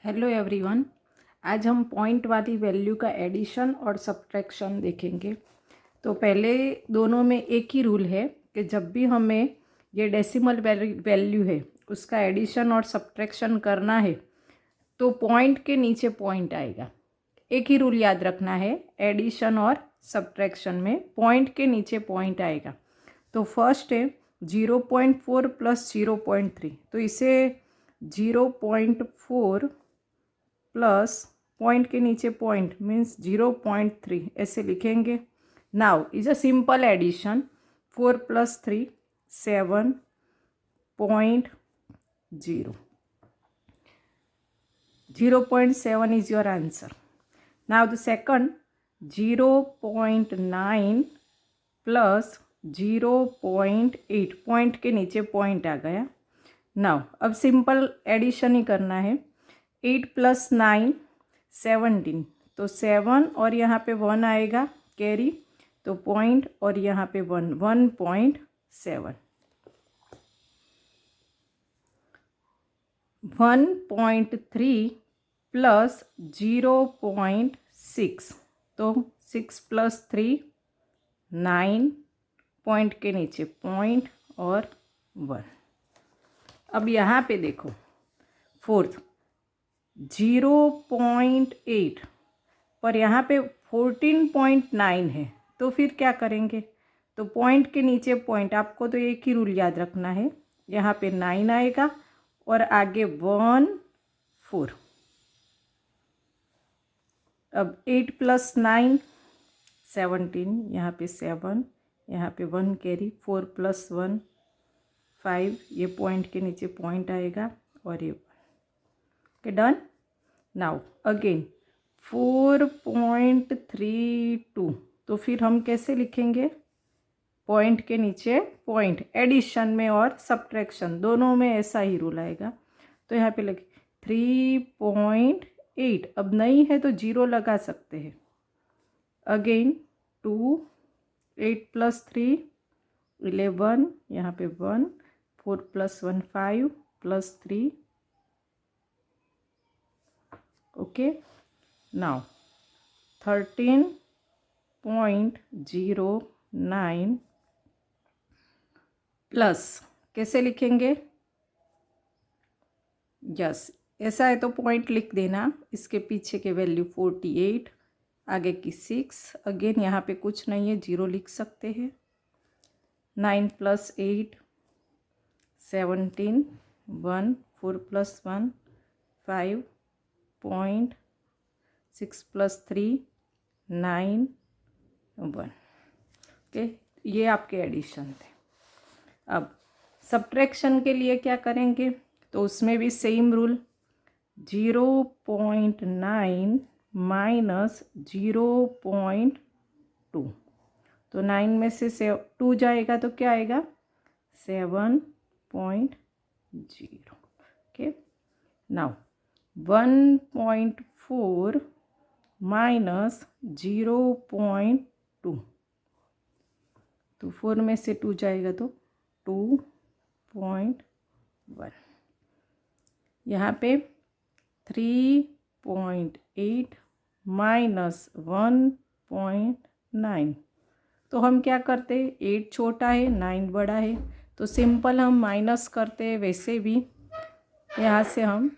Hello everyone. आज हम point वाली वैल्यू का एडिशन और सब्ट्रैक्शन देखेंगे। तो पहले दोनों में एक ही रूल है कि जब भी हमें ये डेसिमल वैल्यू है उसका एडिशन और सब्ट्रैक्शन करना है तो पॉइंट के नीचे पॉइंट आएगा। एक ही रूल याद रखना है, एडिशन और सब्ट्रैक्शन में पॉइंट के नीचे पॉइंट आएगा। तो फर्स्ट है 0.4 प्लस 0.3, तो इसे 0.4 प्लस पॉइंट के नीचे पॉइंट मीन्स 0.3 ऐसे लिखेंगे। Now is a simple addition, 4 + 3 7.0, 0.7 is your answer. Now the second 0.9 plus 0.8, point के नीचे पॉइंट आ गया। नाउ अब सिंपल एडिशन ही करना है। 8 + 9 17, तो 7 और यहाँ पे 1 आएगा कैरी, तो पॉइंट और यहाँ पे 1 1.7। 1.3 प्लस 0.6, तो 6 + 3 9, पॉइंट के नीचे पॉइंट और 1। अब यहाँ पे देखो फोर्थ 0.8 पर यहाँ पे 14.9 है, तो फिर क्या करेंगे? तो पॉइंट के नीचे पॉइंट, आपको तो एक ही रूल याद रखना है, यहाँ पे 9 आएगा और आगे 1 4। अब 8 + 9 17, यहाँ पे 7, यहाँ पे 1 कैरी, 4 + 1 5, ये पॉइंट के नीचे पॉइंट आएगा और ये ओके डन। नाउ अगेन 4.32, तो फिर हम कैसे लिखेंगे? पॉइंट के नीचे पॉइंट, एडिशन में और सब्ट्रैक्शन दोनों में ऐसा ही रूल आएगा। तो यहाँ पे लगे 3.8, अब नहीं है तो 0 लगा सकते हैं। अगेन 2, 8 + 3 11, यहाँ पे 1, 4 + 1 5 + 3, ओके। नाउ 13.09 प्लस, कैसे लिखेंगे? यस, ऐसा है तो पॉइंट लिख देना, इसके पीछे के वैल्यू 48, आगे की 6, अगेन यहाँ पे कुछ नहीं है 0 लिख सकते हैं। 9 + 8 17, 1 4 + 1 5 पॉइंट, 6 + 3 9 1, ओके। ये आपके एडिशन थे। अब सब्ट्रैक्शन के लिए क्या करेंगे? तो उसमें भी सेम रूल, 0.9 माइनस 0.2, तो 9 में से 2 जाएगा तो क्या आएगा? 7.0, ओके। नाउ 1.4 माइनस 0.2, तो 4 में से 2 जाएगा तो 2.1। यहाँ पे 3.8 माइनस 1.9, तो हम क्या करते हैं? 8 छोटा है 9 बड़ा है, तो सिंपल हम माइनस करते हैं। वैसे भी यहाँ से हम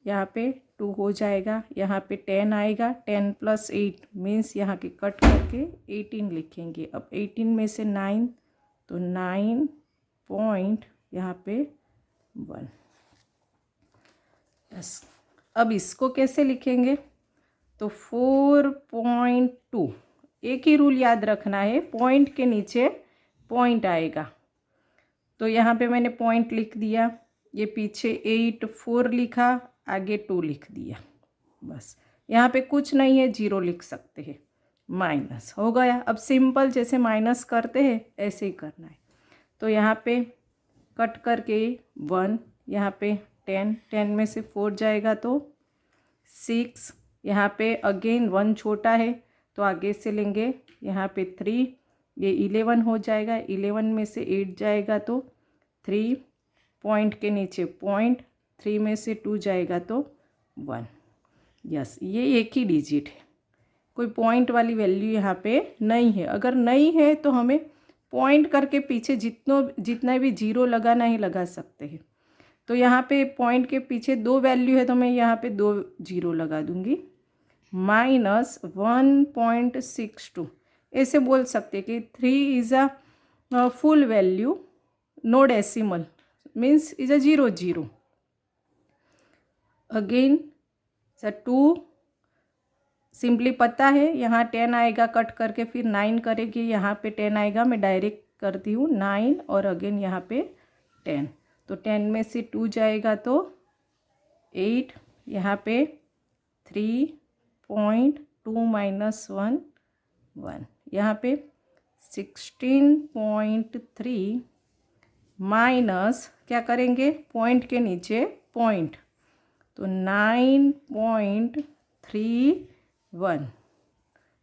यहाँ पे 2 हो जाएगा, यहाँ पे 10 आएगा, 10 + 8 मीन्स यहाँ के कट करके 18 लिखेंगे। अब 18 में से 9, तो 9 पॉइंट यहाँ पे 1। यस, अब इसको कैसे लिखेंगे? तो 4.2, एक ही रूल याद रखना है, पॉइंट के नीचे पॉइंट आएगा। तो यहाँ पे मैंने पॉइंट लिख दिया, ये पीछे 8 4 लिखा, आगे 2 लिख दिया, बस। यहाँ पे कुछ नहीं है, 0 लिख सकते हैं, माइनस हो गया। अब सिंपल जैसे माइनस करते हैं ऐसे ही करना है। तो यहाँ पे कट करके 1, यहाँ पे 10, 10 में से 4 जाएगा तो 6, यहाँ पे अगेन 1 छोटा है तो आगे से लेंगे, यहाँ पे 3, ये 11 हो जाएगा, 11 में से 8 जाएगा तो 3, पॉइंट के नीचे पॉइंट, 3 में से 2 जाएगा तो 1। यस, ये एक ही डिजिट है, कोई पॉइंट वाली वैल्यू यहाँ पे नहीं है। अगर नहीं है तो हमें पॉइंट करके पीछे जितना भी जीरो लगाना ही लगा सकते हैं। तो यहाँ पे पॉइंट के पीछे 2 वैल्यू है तो मैं यहाँ पे 2 जीरो लगा दूँगी। -1.62 ऐसे बोल सकते कि 3 is a full value, no decimal, means is a 0 again 2 simply पता है, यहाँ 10 आएगा, कट करके फिर 9 करेगी, यहाँ पे 10 आएगा, मैं डायरेक्ट करती हूँ 9 और अगेन यहाँ पे 10। तो 10 में से 2 जाएगा तो 8, यहाँ पे 3.2 माइनस 1 1, यहाँ पे 16.3 माइनस क्या करेंगे, पॉइंट के नीचे पॉइंट, तो 9.31।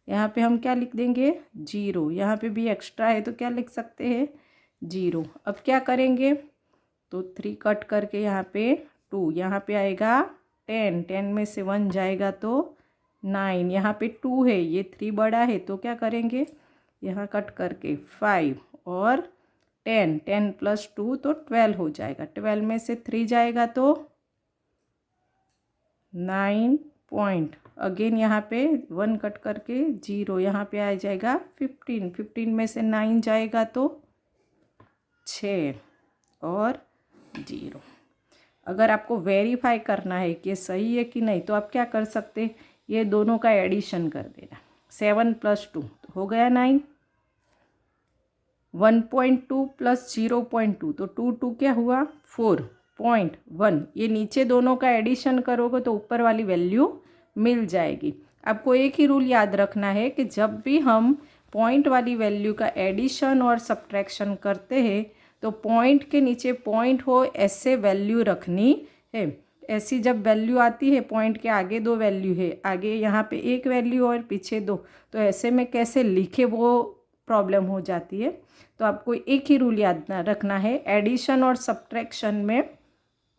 यहाँ पे हम क्या लिख देंगे, 0। यहाँ पे भी एक्स्ट्रा है तो क्या लिख सकते हैं, 0। अब क्या करेंगे, तो 3 कट करके यहाँ पे 2, यहाँ पे आएगा 10, 10 में से 1 जाएगा तो 9, यहाँ पे 2 है, ये 3 बड़ा है तो क्या करेंगे, यहाँ कट करके 5 और 10, 10 प्लस 2 तो 12 हो जाएगा। 12 में से 3 जाएगा तो 9 पॉइंट, अगेन यहाँ पे 1 कट करके 0, यहाँ पे आ जाएगा 15, 15 में से 9 जाएगा तो 6 और 0। अगर आपको वेरीफाई करना है कि ये सही है कि नहीं तो आप क्या कर सकते, ये दोनों का एडिशन कर देना, 7 + 2 तो हो गया 9, 1.2 + 0.2 तो 2 क्या हुआ 4.1, ये नीचे दोनों का एडिशन करोगे तो ऊपर वाली वैल्यू मिल जाएगी। आपको एक ही रूल याद रखना है कि जब भी हम पॉइंट वाली वैल्यू का एडिशन और सब्ट्रैक्शन करते हैं तो पॉइंट के नीचे पॉइंट हो ऐसे वैल्यू रखनी है। ऐसी जब वैल्यू आती है, पॉइंट के आगे 2 वैल्यू है, आगे यहाँ पे 1 वैल्यू और पीछे 2, तो ऐसे में कैसे लिखे वो प्रॉब्लम हो जाती है। तो आपको एक ही रूल याद रखना है, एडिशन और सब्ट्रैक्शन में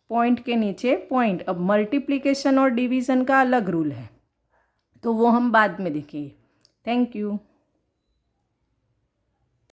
पॉइंट के नीचे पॉइंट। अब मल्टीप्लिकेशन और डिवीज़न का अलग रूल है तो वो हम बाद में देखेंगे। Thank you.